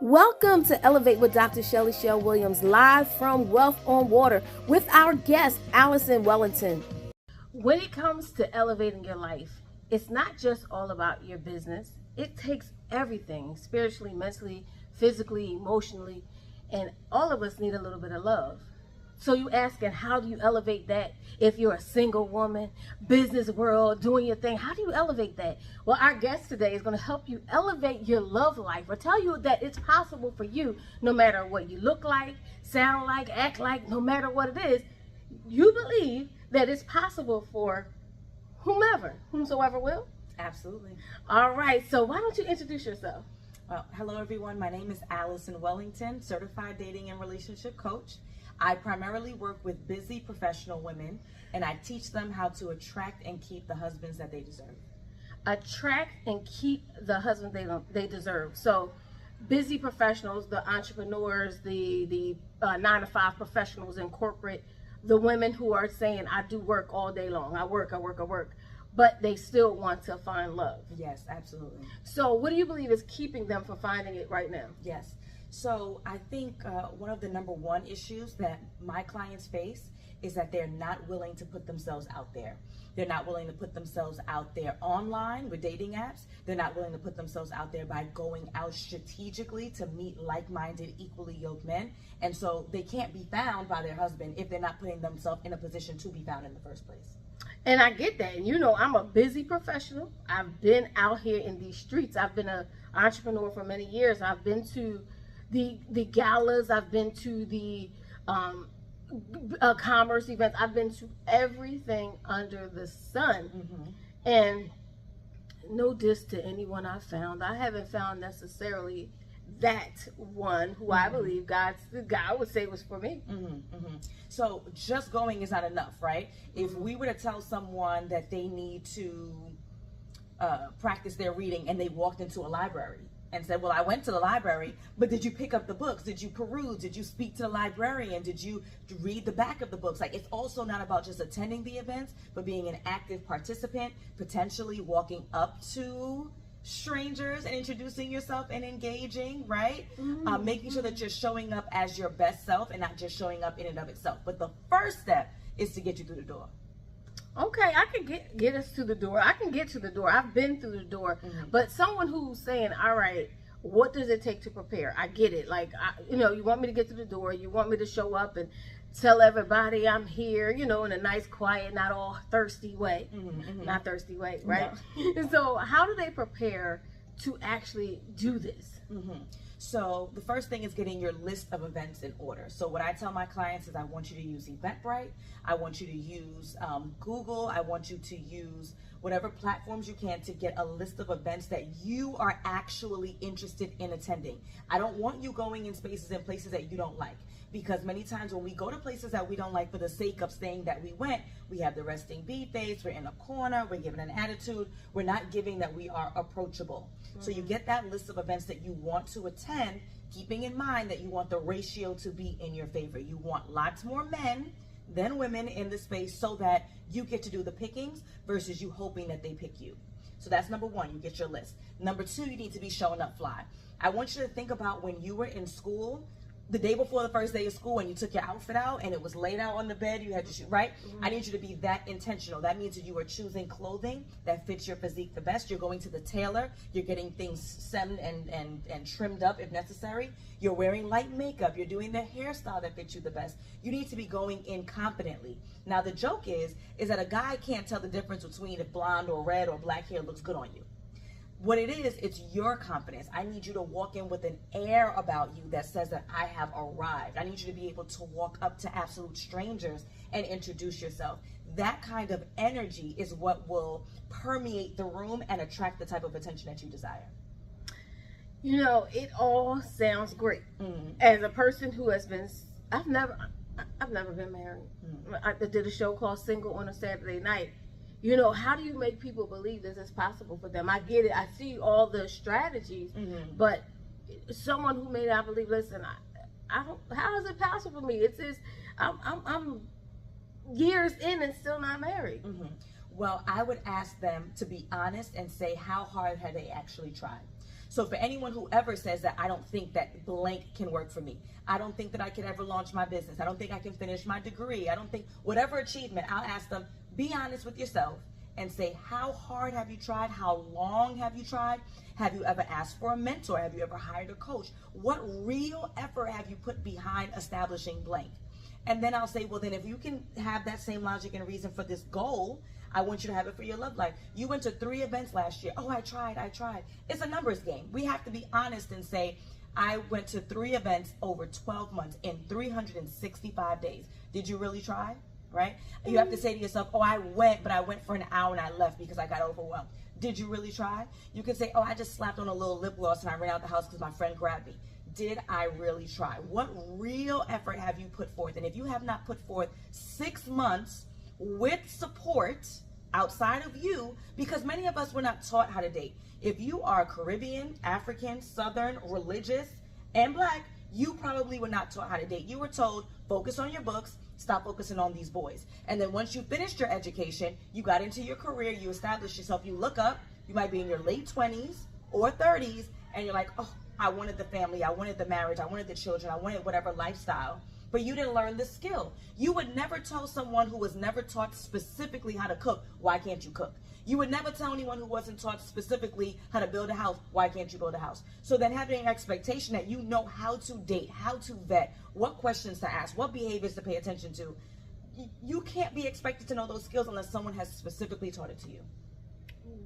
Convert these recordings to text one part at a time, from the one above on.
Welcome to Elevate with Dr. Shelly Shell Williams, live from Wealth on Water with our guest, Alison Wellington. When it comes to elevating your life, it's not just all about your business. It takes everything, spiritually, mentally, physically, emotionally, and all of us need a little bit of love. So you asking, how do you elevate that if you're a single woman, business world, doing your thing? How do you elevate that? Well, our guest today is going to help you elevate your love life, or tell you that it's possible for you, no matter what you look like, sound like, act like, no matter what it is. You believe that it's possible for whomsoever will? Absolutely. All right, so why don't you introduce yourself? Well, hello everyone. My name is Alison Wellington, certified dating and relationship coach. I primarily work with busy professional women, and I teach them how to attract and keep the husbands that they deserve. Attract and keep the husband they deserve. So busy professionals, the entrepreneurs, the 9-to-5 professionals in corporate, the women who are saying, I do work all day long. I work, but they still want to find love. Yes, absolutely. So what do you believe is keeping them from finding it right now? Yes. So I think one of the number one issues that my clients face is that they're not willing to put themselves out there. They're not willing to put themselves out there online with dating apps. They're not willing to put themselves out there by going out strategically to meet like-minded, equally yoked men. And so they can't be found by their husband if they're not putting themselves in a position to be found in the first place. And I get that. And you know, I'm a busy professional. I've been out here in these streets. I've been an entrepreneur for many years. I've been to the galas, I've been to the commerce events, I've been to everything under the sun. And no diss to anyone I found. I haven't found necessarily that one who I believe God would say was for me. So just going is not enough, right? If we were to tell someone that they need to practice their reading and they walked into a library and said, well, I went to the library, but did you pick up the books? Did you peruse? Did you speak to the librarian? Did you read the back of the books? Like, it's also not about just attending the events, but being an active participant, potentially walking up to strangers and introducing yourself and engaging, right? Making sure that you're showing up as your best self and not just showing up in and of itself. But the first step is to get you through the door. Okay, I can get us to the door. I can get to the door. I've been through the door. But someone who's saying, all right, what does it take to prepare? I get it. Like, you want me to get to the door. You want me to show up and tell everybody I'm here, in a nice, quiet, not all thirsty way. Not thirsty way, right? No. So how do they prepare to actually do this? So the first thing is getting your list of events in order. So what I tell my clients is I want you to use Eventbrite. I want you to use Google. I want you to use whatever platforms you can to get a list of events that you are actually interested in attending. I don't want you going in spaces and places that you don't like. Because many times when we go to places that we don't like for the sake of saying that we went, we have the resting bee face, we're in a corner, we're giving an attitude, we're not giving that we are approachable. So you get that list of events that you want to attend, keeping in mind that you want the ratio to be in your favor. You want lots more men than women in the space so that you get to do the pickings versus you hoping that they pick you. So that's number one, you get your list. Number two, you need to be showing up fly. I want you to think about when you were in school, the day before the first day of school, and you took your outfit out and it was laid out on the bed, you had to shoot, right? I need you to be that intentional. That means that you are choosing clothing that fits your physique the best. You're going to the tailor. You're getting things stemmed and trimmed up if necessary. You're wearing light makeup. You're doing the hairstyle that fits you the best. You need to be going in confidently. Now, the joke is that a guy can't tell the difference between if blonde or red or black hair looks good on you. What it is, it's your confidence. I need you to walk in with an air about you that says that I have arrived. I need you to be able to walk up to absolute strangers and introduce yourself. That kind of energy is what will permeate the room and attract the type of attention that you desire. It all sounds great. As a person who has been, I've never been married. I did a show called Single on a Saturday night. How do you make people believe this is possible for them? I get it. I see all the strategies, but someone who may not believe, listen, I don't. How is it possible for me? It says I'm years in and still not married. Well, I would ask them to be honest and say how hard have they actually tried. So for anyone who ever says that I don't think that blank can work for me, I don't think that I could ever launch my business, I don't think I can finish my degree, I don't think whatever achievement, I'll ask them, be honest with yourself and say, how hard have you tried? How long have you tried? Have you ever asked for a mentor? Have you ever hired a coach? What real effort have you put behind establishing blank? And then I'll say, well, then if you can have that same logic and reason for this goal, I want you to have it for your love life. You went to 3 events last year. Oh, I tried. It's a numbers game. We have to be honest and say, I went to 3 events over 12 months in 365 days. Did you really try? Right? You have to say to yourself, oh, I went, but I went for an hour and I left because I got overwhelmed. Did you really try? You can say, oh, I just slapped on a little lip gloss and I ran out the house because my friend grabbed me. Did I really try? What real effort have you put forth? And if you have not put forth 6 months with support outside of you, because many of us were not taught how to date. If you are Caribbean, African, Southern, religious, and Black, you probably were not taught how to date. You were told, focus on your books, stop focusing on these boys. And then once you finished your education, you got into your career, you established yourself, you look up, you might be in your late 20s or 30s, and you're like, oh, I wanted the family, I wanted the marriage, I wanted the children, I wanted whatever lifestyle, but you didn't learn the skill. You would never tell someone who was never taught specifically how to cook, why can't you cook? You would never tell anyone who wasn't taught specifically how to build a house, why can't you build a house? So then having an expectation that you know how to date, how to vet, what questions to ask, what behaviors to pay attention to, you can't be expected to know those skills unless someone has specifically taught it to you.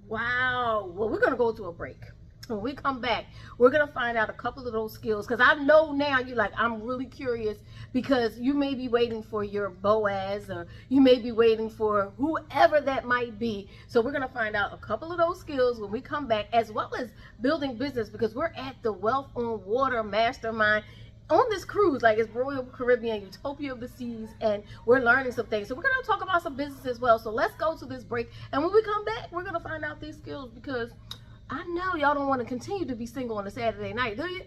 Wow. Well, we're going to go to a break. When we come back, we're going to find out a couple of those skills, because I know now you're like, I'm really curious, because you may be waiting for your Boaz, or you may be waiting for whoever that might be. So we're going to find out a couple of those skills when we come back, as well as building business, because we're at the Wealth on Water Mastermind on this cruise, like it's Royal Caribbean, Utopia of the Seas, and we're learning some things. So we're going to talk about some business as well. So let's go to this break, and when we come back, we're going to find out these skills, because I know y'all don't want to continue to be single on a Saturday night, do you?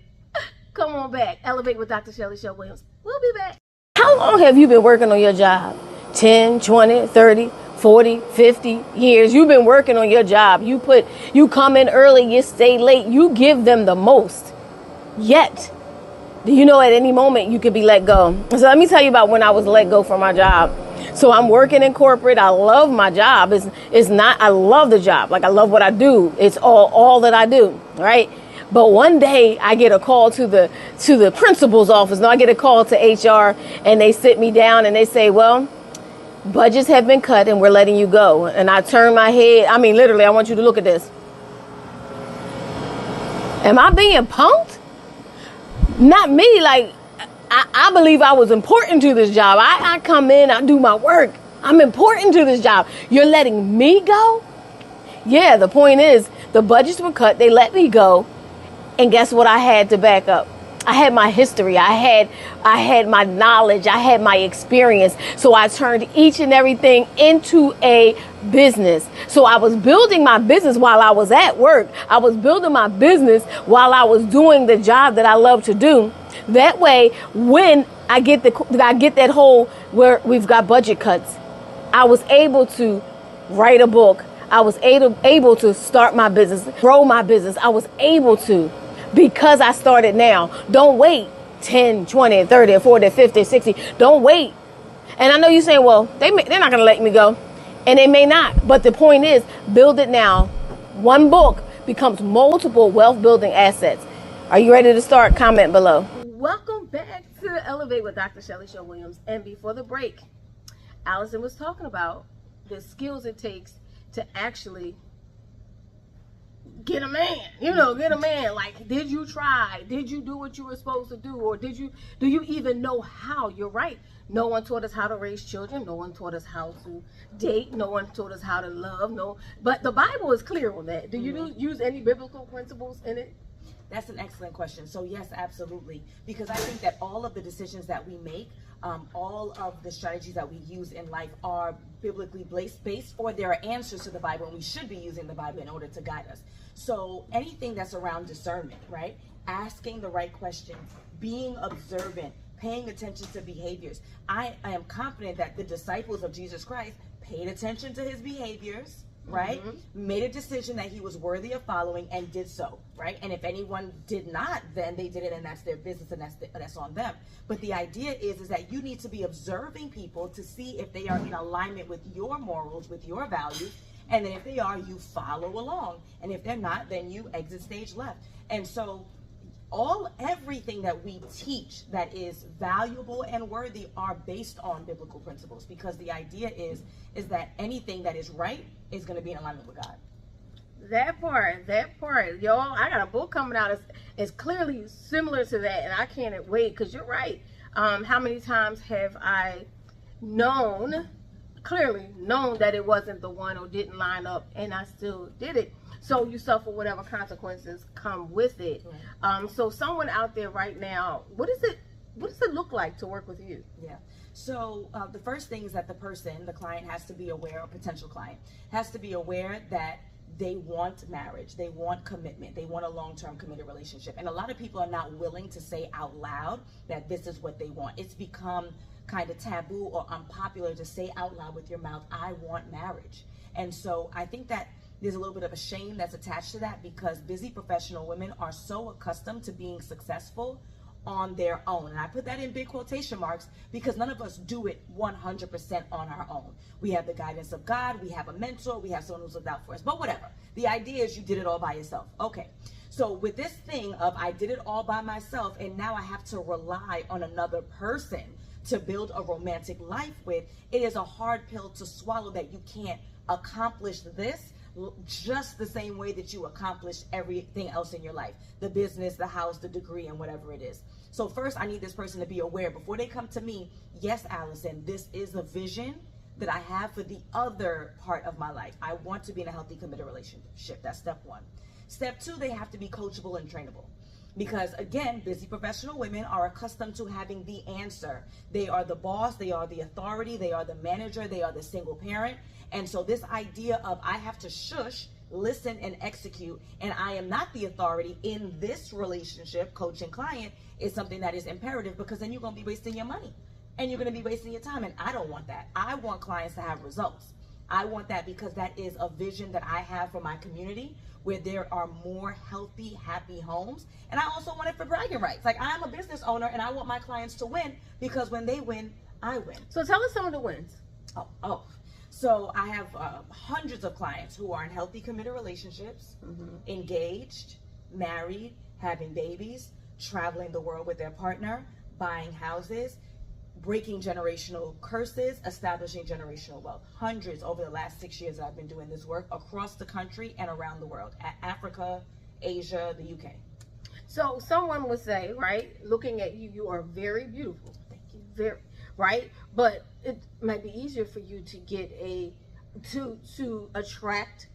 Come on back. Elevate with Dr. Shelly Shell Williams. We'll be back. How long have you been working on your job? 10, 20, 30, 40, 50 years. You've been working on your job. You come in early, you stay late. You give them the most. Yet, do you know at any moment you could be let go? So let me tell you about when I was let go from my job. So I'm working in corporate. I love my job. I love the job. Like, I love what I do. It's all that I do, right? But one day I get a call to the principal's office. No, I get a call to HR, and they sit me down and they say, well, budgets have been cut and we're letting you go. And I turn my head. I mean, literally, I want you to look at this. Am I being punked? Not me. Like, I believe I was important to this job. I come in, I do my work. I'm important to this job. You're letting me go? Yeah, the point is, the budgets were cut. They let me go. And guess what I had to back up? I had my history. I had my knowledge. I had my experience. So I turned each and everything into a business. So I was building my business while I was at work. I was building my business while I was doing the job that I love to do. That way, when I get that whole where we've got budget cuts, I was able to write a book. I was able to start my business, grow my business. I was able to, because I started now. Don't wait 10, 20, 30, 40, 50, 60. Don't wait. And I know you're saying, well, they're not going to let me go. And they may not. But the point is, build it now. One book becomes multiple wealth building assets. Are you ready to start? Comment below. Welcome back to Elevate with Dr. Shelly Shell Williams. And before the break, Alison was talking about the skills it takes to actually get a man. Get a man. Like, did you try? Did you do what you were supposed to do? Or do you even know how? You're right. No one taught us how to raise children. No one taught us how to date. No one taught us how to love. But the Bible is clear on that. Do you use any biblical principles in it? That's an excellent question. So yes, absolutely. Because I think that all of the decisions that we make, all of the strategies that we use in life are biblically based, or there are answers to the Bible, and we should be using the Bible in order to guide us. So anything that's around discernment, right? Asking the right questions, being observant, paying attention to behaviors. I am confident that the disciples of Jesus Christ paid attention to his behaviors, right? Made a decision that he was worthy of following and did so, right? And if anyone did not, then they did it, and that's their business, and that's on them. But the idea is that you need to be observing people to see if they are in alignment with your morals, with your values, and then if they are, you follow along. And if they're not, then you exit stage left. And so everything that we teach that is valuable and worthy are based on biblical principles, because the idea is that anything that is right is going to be in alignment with God. That part, y'all. I got a book coming out. It's clearly similar to that, and I can't wait, because you're right. How many times have I clearly known that it wasn't the one or didn't line up, and I still did it? So you suffer whatever consequences come with it. Right. So someone out there right now, what does it look like to work with you? Yeah. So the first thing is that the client has to be aware, or potential client, has to be aware that they want marriage, they want commitment, they want a long-term committed relationship. And a lot of people are not willing to say out loud that this is what they want. It's become kind of taboo or unpopular to say out loud with your mouth, I want marriage. And so I think that there's a little bit of a shame that's attached to that, because busy professional women are so accustomed to being successful on their own. And I put that in big quotation marks, because none of us do it 100% on our own. We have the guidance of God, we have a mentor, we have someone who's looked out for us, but whatever. The idea is you did it all by yourself. Okay. So with this thing of I did it all by myself, and now I have to rely on another person to build a romantic life with, it is a hard pill to swallow that you can't accomplish this just the same way that you accomplished everything else in your life, the business, the house, the degree, and whatever it is. So first, I need this person to be aware before they come to me. Yes, Alison, this is a vision that I have for the other part of my life. I want to be in a healthy, committed relationship. That's step one. Step two, they have to be coachable and trainable. Because again, busy professional women are accustomed to having the answer. They are the boss, they are the authority, they are the manager, they are the single parent. And so this idea of I have to shush, listen, and execute, and I am not the authority in this relationship, coach and client, is something that is imperative, because then you're going to be wasting your money and you're going to be wasting your time. And I don't want that. I want clients to have results. I want that because that is a vision that I have for my community, where there are more healthy, happy homes. And I also want it for bragging rights. Like, I'm a business owner and I want my clients to win, because when they win, I win. So tell us some of the wins. So I have hundreds of clients who are in healthy, committed relationships, engaged, married, having babies, traveling the world with their partner, buying houses, breaking generational curses, establishing generational wealth. Hundreds over the last 6 years that I've been doing this work across the country and around the world, Africa, Asia, the UK. So someone would say, right, looking at you, you are very beautiful. Thank you. Very, right? But it might be easier for you to get to attract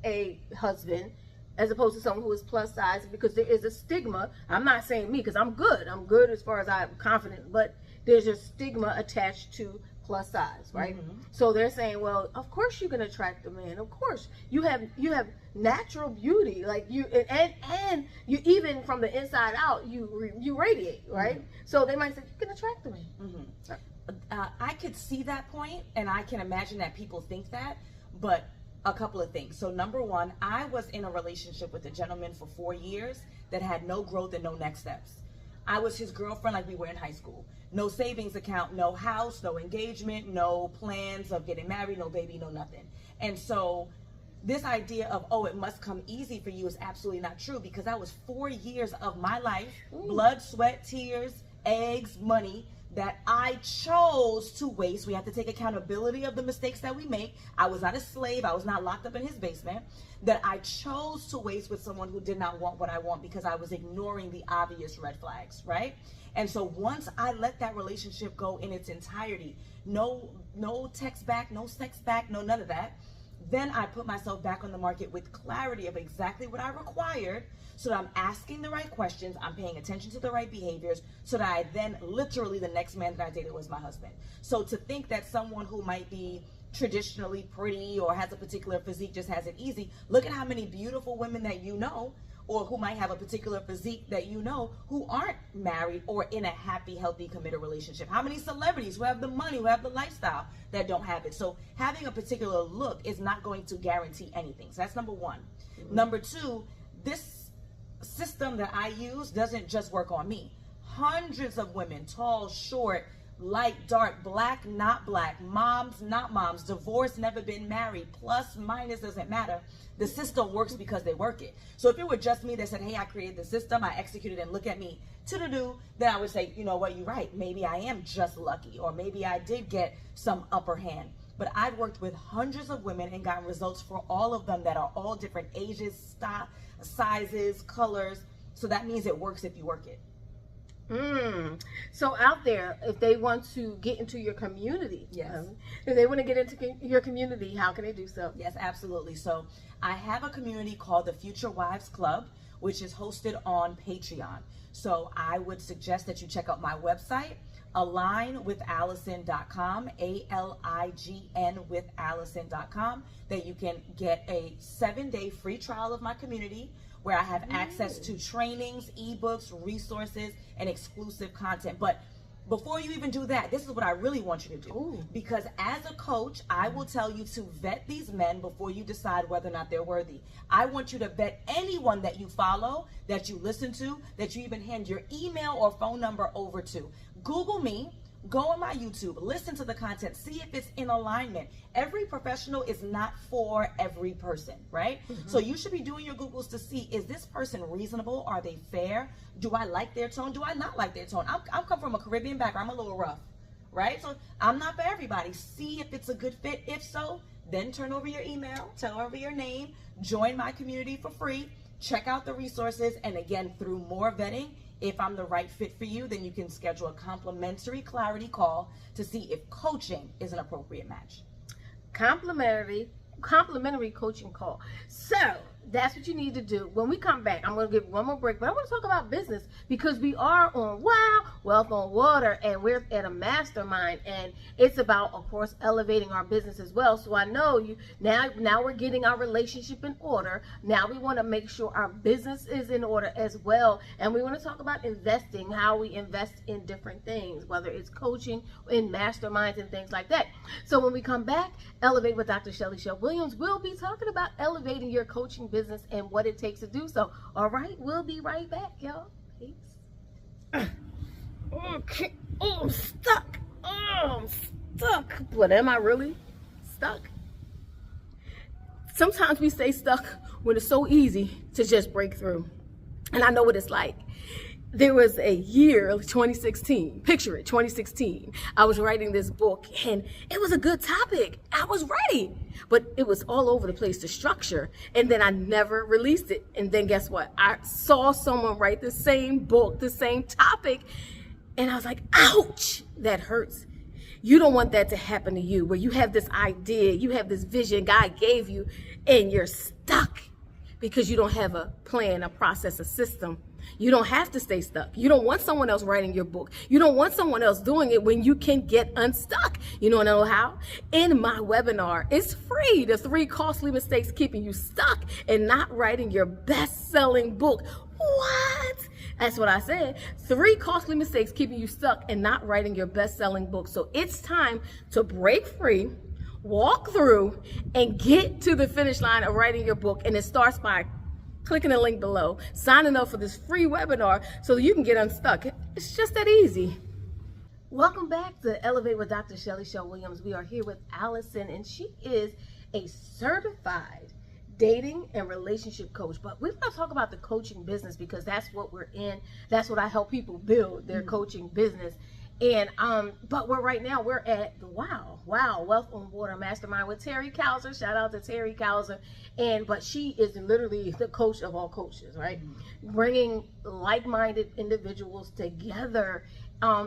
a husband as opposed to someone who is plus size, because there is a stigma. I'm not saying me, because I'm good as far as I'm confident, but there's a stigma attached to plus size, right? So they're saying, well, of course you can attract a man. Of course you have natural beauty, like you, and you, even from the inside out, you radiate, right? So they might say you can attract a man. I could see that point, and I can imagine that people think that, but a couple of things. So number one, I was in a relationship with a gentleman for 4 years that had no growth and no next steps. I was his girlfriend like we were in high school. No savings account, no house, no engagement, no plans of getting married, no baby, no nothing. And so this idea of, oh, it must come easy for you is absolutely not true, because that was 4 years of my life, blood, sweat, tears, eggs, money, that I chose to waste. We have to take accountability of the mistakes that we make. I was not a slave. I was not locked up in his basement. That I chose to waste with someone who did not want what I want, because I was ignoring the obvious red flags, right? And so once I let that relationship go in its entirety, no text back, no sex back, no none of that, then I put myself back on the market with clarity of exactly what I required, so that I'm asking the right questions, I'm paying attention to the right behaviors, so that I then, literally the next man that I dated was my husband. So to think that someone who might be traditionally pretty or has a particular physique just has it easy, look at how many beautiful women that you know or who might have a particular physique that you know who aren't married or in a happy, healthy, committed relationship? How many celebrities who have the money, who have the lifestyle that don't have it? So having a particular look is not going to guarantee anything. So that's number one. Number two, this system that I use doesn't just work on me. Hundreds of women, tall, short, light, dark, black, not black, moms, not moms, divorced, never been married, plus, minus, doesn't matter. The system works because they work it. So if it were just me that said, hey, I created the system, I executed it, and look at me, to-do-do, then I would say, you know what, you're right. Maybe I am just lucky, or maybe I did get some upper hand. But I've worked with hundreds of women and gotten results for all of them that are all different ages, sizes, colors. So that means it works if you work it. So out there, if they want to get into your community, yes. If they want to get into your community, how can they do so? Yes, absolutely. So I have a community called the Future Wives Club, which is hosted on Patreon. So I would suggest that you check out my website, alignwithallison.com, ALIGN with Allison.com, that you can get a 7-day free trial of my community, where I have access to trainings, ebooks, resources, and exclusive content. But before you even do that, this is what I really want you to do. Because as a coach, I will tell you to vet these men before you decide whether or not they're worthy. I want you to vet anyone that you follow, that you listen to, that you even hand your email or phone number over to. Google me. Go on my YouTube, listen to the content, see if it's in alignment. Every professional is not for every person, right? So you should be doing your Googles to see, is this person reasonable? Are they fair? Do I like their tone? Do I not like their tone? I'm come from a Caribbean background. I'm a little rough, right? So I'm not for everybody. See if it's a good fit. If so, then turn over your email, tell over your name, join my community for free, check out the resources, and again, through more vetting, if I'm the right fit for you, then you can schedule a complimentary clarity call to see if coaching is an appropriate match. Complimentary coaching call. So that's what you need to do. When we come back, I'm going to give one more break, but I want to talk about business, because we are on Wealth on Water, and we're at a mastermind, and it's about, of course, elevating our business as well. So I know you now we're getting our relationship in order. Now we want to make sure our business is in order as well, and we want to talk about investing, how we invest in different things, whether it's coaching, in masterminds, and things like that. So when we come back, Elevate with Dr. Shelly Shell Williams, we'll be talking about elevating your coaching business and what it takes to do so. All right, we'll be right back, y'all. Peace. Okay. Oh, I'm stuck. I'm stuck. But am I really stuck? Sometimes we stay stuck when it's so easy to just break through. And I know what it's like. There was a year, 2016, picture it, 2016. I was writing this book, and it was a good topic. I was ready, but it was all over the place, the structure, and then I never released it. And then guess what? I saw someone write the same book, the same topic, and I was like, ouch, that hurts. You don't want that to happen to you, where you have this idea, you have this vision God gave you, and you're stuck because you don't have a plan, a process, a system. You don't have to stay stuck. You don't want someone else writing your book. You don't want someone else doing it when you can get unstuck. You know how? In my webinar, it's free. The 3 costly mistakes keeping you stuck and not writing your best-selling book. What? That's what I said. 3 costly mistakes keeping you stuck and not writing your best-selling book. So it's time to break free, walk through, and get to the finish line of writing your book. And it starts by clicking the link below, signing up for this free webinar so that you can get unstuck. It's just that easy. Welcome back to Elevate with Dr. Shelly Shell Williams. We are here with Alison, and she is a certified dating and relationship coach. But we're going to talk about the coaching business, because that's what we're in. That's what I help people build, their coaching business. And but we're at the Wealth on Water Mastermind with Terry Cowser. Shout out to Terry Cowser. But she is literally the coach of all coaches, right? Bringing like-minded individuals together.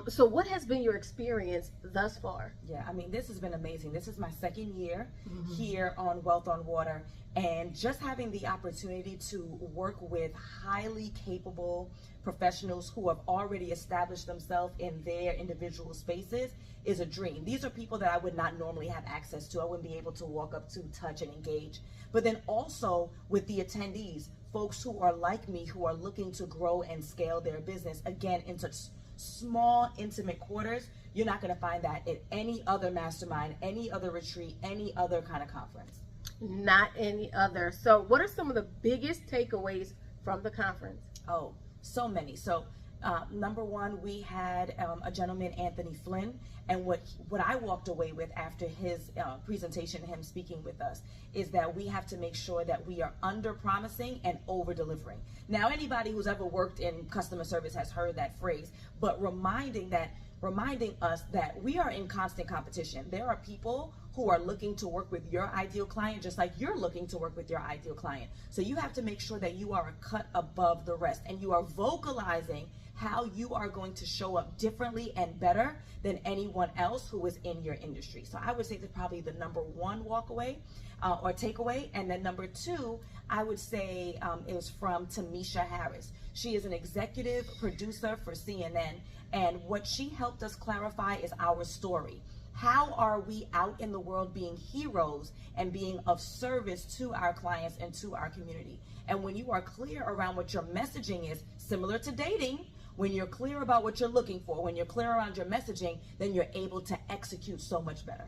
So what has been your experience thus far? Yeah, I mean, this has been amazing. This is my 2nd year here on Wealth on Water, and just having the opportunity to work with highly capable professionals who have already established themselves in their individual spaces is a dream. These are people that I would not normally have access to. I wouldn't be able to walk up to, touch, and engage. But then also with the attendees, folks who are like me, who are looking to grow and scale their business, again, into small, intimate quarters. You're not going to find that at any other mastermind, any other retreat, any other kind of conference. Not any other. So what are some of the biggest takeaways from the conference? Oh, so many. So number one, we had a gentleman, Anthony Flynn, and what I walked away with after his presentation, him speaking with us, is that we have to make sure that we are under promising and over delivering. Now, anybody who's ever worked in customer service has heard that phrase, but reminding us that we are in constant competition. There are people who are looking to work with your ideal client just like you're looking to work with your ideal client. So you have to make sure that you are a cut above the rest and you are vocalizing how you are going to show up differently and better than anyone else who is in your industry. So I would say that's probably the number one walkaway or takeaway. And then number two, I would say it was from Tamisha Harris. She is an executive producer for CNN, and what she helped us clarify is our story. How are we out in the world being heroes and being of service to our clients and to our community? And when you are clear around what your messaging is, similar to dating, when you're clear about what you're looking for, when you're clear around your messaging, then you're able to execute so much better.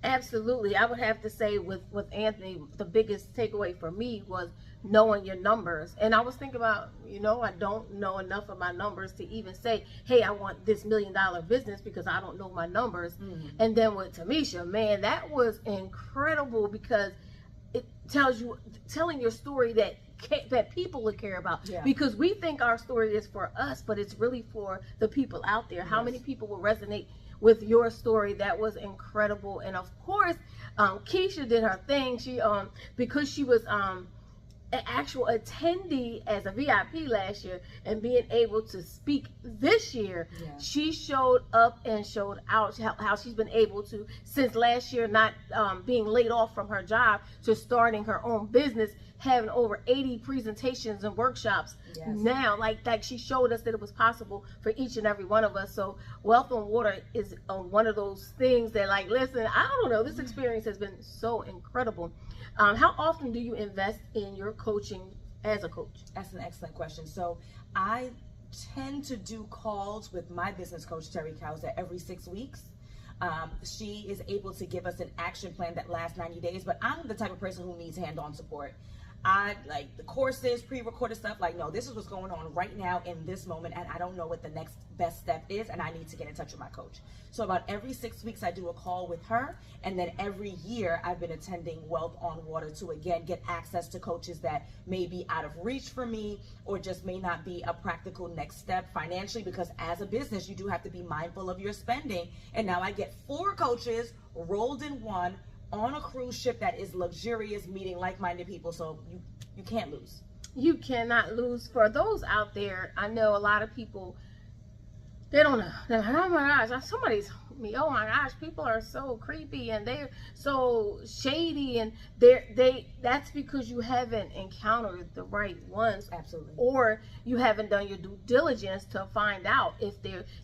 Absolutely. I would have to say with Anthony, the biggest takeaway for me was knowing your numbers. And I was thinking about, I don't know enough of my numbers to even say, hey, I want this $1 million business because I don't know my numbers. Mm-hmm. And then with Tamisha, man, that was incredible because it telling your story that people would care about. Yeah. Because we think our story is for us, but it's really for the people out there. Yes. How many people will resonate with your story? That was incredible. And of course, Keisha did her thing. She because she was an actual attendee as a VIP last year and being able to speak this year, yeah. She showed up and showed out how she's been able to, since last year, not being laid off from her job to starting her own business, having over 80 presentations and workshops. Yes. Now, like she showed us that it was possible for each and every one of us. So Wealth on Water is one of those things that, listen, I don't know, this experience has been so incredible. How often do you invest in your coaching as a coach? That's an excellent question. So I tend to do calls with my business coach, Terry Kauser, every 6 weeks. She is able to give us an action plan that lasts 90 days, but I'm the type of person who needs hand-on support. I like the courses, pre-recorded stuff. No, this is what's going on right now in this moment, and I don't know what the next best step is, and I need to get in touch with my coach. So about every 6 weeks, I do a call with her, and then every year, I've been attending Wealth on Water to, again, get access to coaches that may be out of reach for me or just may not be a practical next step financially, because as a business, you do have to be mindful of your spending. And now I get 4 coaches rolled in one, on a cruise ship that is luxurious, meeting like-minded people. So you can't lose. You cannot lose. For those out there, I know a lot of people, they don't know. They're like, oh my gosh, somebody told me, oh my gosh, people are so creepy and they're so shady, and that's because you haven't encountered the right ones. Absolutely. Or you haven't done your due diligence to find out if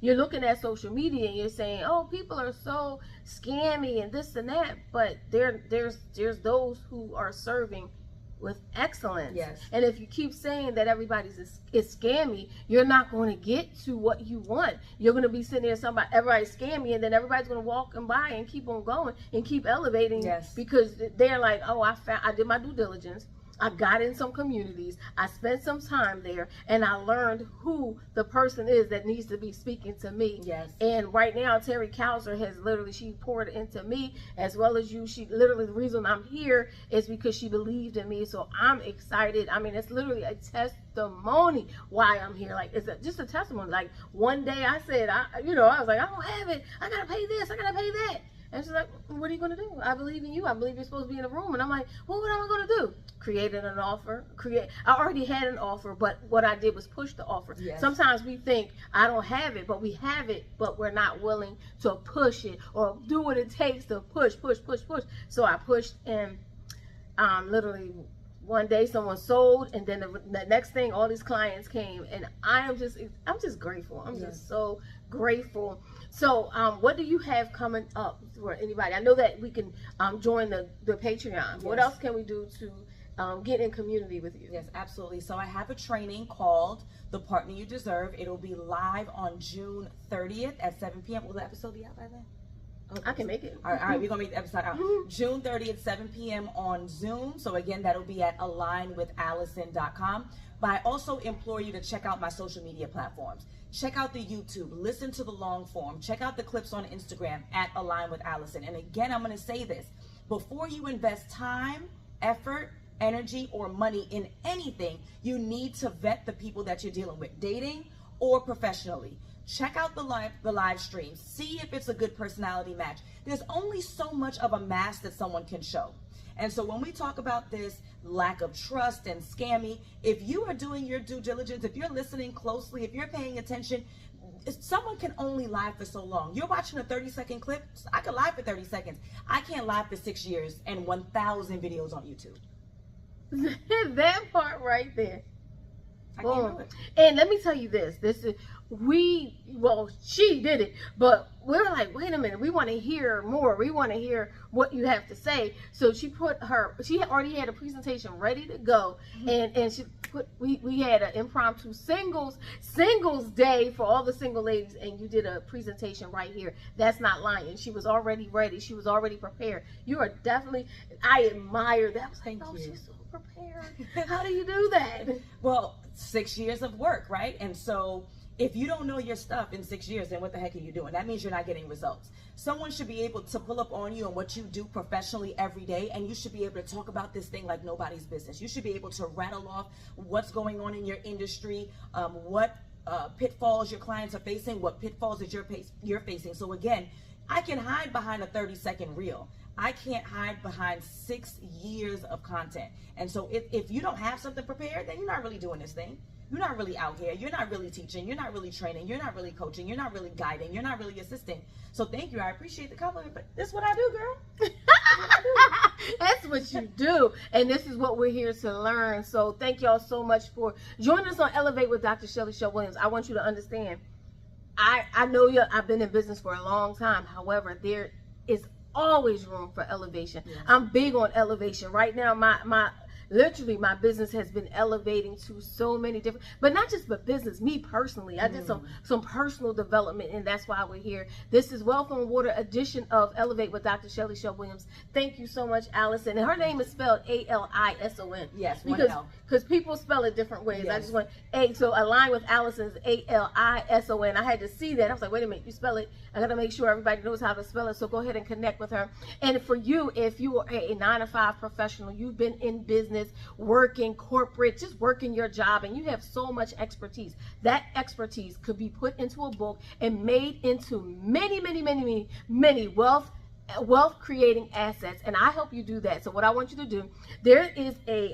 you're looking at social media and you're saying, oh, people are so scammy and this and that, but there's those who are serving with excellence. Yes. And if you keep saying that everybody's is scammy, you're not going to get to what you want. You're going to be sitting there, everybody's scammy, and then everybody's going to walk and by and keep on going and keep elevating. Yes. Because they're like, oh, I did my due diligence. I got in some communities, I spent some time there, and I learned who the person is that needs to be speaking to me. Yes. And right now, Terry Kauser has she poured into me as well as you. She literally, the reason I'm here is because she believed in me. So I'm excited. I mean, it's literally a testimony why I'm here. It's just a testimony. One day I said, I was like, I don't have it. I got to pay this. I got to pay that. And she's like, what are you going to do? I believe in you. I believe you're supposed to be in a room. And I'm like, well, what am I going to do? Created an offer. I already had an offer, but what I did was push the offer. Yes. Sometimes we think, I don't have it, but we have it, but we're not willing to push it or do what it takes to push. So I pushed, and literally one day someone sold, and then the next thing, all these clients came, and I'm just grateful. I'm just so grateful. So what do you have coming up for anybody? I know that we can join the Patreon. Yes. What else can we do to get in community with you. Yes, absolutely. So I have a training called The Partner You Deserve. It'll be live on June 30th at 7 p.m. Will the episode be out by then? Okay. I can make it. All right, we're going to make the episode out. June 30th, 7 p.m. on Zoom. So again, that'll be at alignwithallison.com. But I also implore you to check out my social media platforms. Check out the YouTube, listen to the long form, check out the clips on Instagram at Align with Allison. And again, I'm going to say this, before you invest time, effort, energy, or money in anything, you need to vet the people that you're dealing with, dating or professionally. Check out the live stream. See if it's a good personality match. There's only so much of a mask that someone can show. And so when we talk about this lack of trust and scammy, if you are doing your due diligence, if you're listening closely, if you're paying attention, someone can only lie for so long. You're watching a 30-second clip. I could lie for 30 seconds. I can't lie for 6 years and 1,000 videos on YouTube. That part right there. I can't do it. And let me tell you this. She did it, but we were like, wait a minute, we want to hear more. We want to hear what you have to say. So she already had a presentation ready to go. And we had an impromptu singles day for all the single ladies, and you did a presentation right here. That's not lying. She was already ready. She was already prepared. You are definitely, I admire that. I was like, oh, she's so prepared. How do you do that? Well, 6 years of work, right? And so if you don't know your stuff in 6 years, then what the heck are you doing? That means you're not getting results. Someone should be able to pull up on you and what you do professionally every day, and you should be able to talk about this thing like nobody's business. You should be able to rattle off what's going on in your industry, what pitfalls your clients are facing, what pitfalls that you're facing. So again, I can hide behind a 30-second reel. I can't hide behind 6 years of content. And so if you don't have something prepared, then you're not really doing this thing. You're not really out here. You're not really teaching. You're not really training. You're not really coaching. You're not really guiding. You're not really assisting. So thank you. I appreciate the compliment, but this is what I do, girl. That's what you do. And this is what we're here to learn. So thank y'all so much for joining us on Elevate with Dr. Shelly Shell Williams. I want you to understand, I know I've been in business for a long time. However, there is always room for elevation. Yes. I'm big on elevation. Right now, literally my business has been elevating to so many different, but not just but business, me personally. I did some personal development, and that's why we're here. This is Wealth on Water edition of Elevate with Dr. Shelly Shell Williams. Thank you so much, Allison. And her name is spelled Alison. Yes, because people spell it different ways. Yes. I just want so Align with Allison's Alison. I had to see that. I was like, wait a minute, you spell it. I got to make sure everybody knows how to spell it. So go ahead and connect with her. And for you, if you are a 9-to-5 professional, you've been in business, working corporate, just working your job, and you have so much expertise. That expertise could be put into a book and made into many wealth creating assets, and I help you do that. So what I want you to do, there is a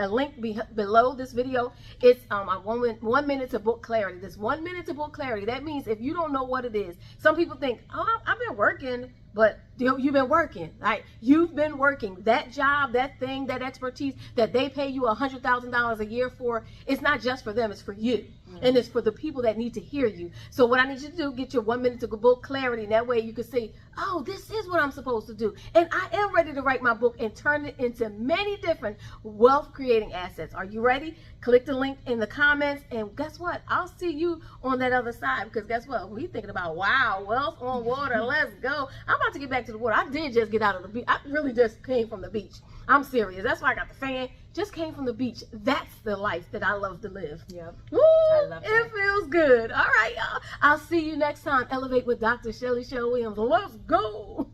link below this video. It's a 1 minute to book clarity. This 1 minute to book clarity, that means if you don't know what it is, some people think, oh, I've been working, but you've been working, right? You've been working. That job, that thing, that expertise that they pay you $100,000 a year for, it's not just for them, it's for you. And it's for the people that need to hear you. So what I need you to do, get your 1 minute to book clarity. And that way you can say, oh, this is what I'm supposed to do. And I am ready to write my book and turn it into many different wealth creating assets. Are you ready? Click the link in the comments. And guess what? I'll see you on that other side. Because guess what? We thinking about, wow, wealth on water. Let's go. I'm about to get back to the water. I did just get out of the beach. I really just came from the beach. I'm serious. That's why I got the fan. Just came from the beach. That's the life that I love to live. Yep. Woo, I love that. It feels good. All right, y'all. I'll see you next time. Elevate with Dr. Shelly Shell Williams. Let's go.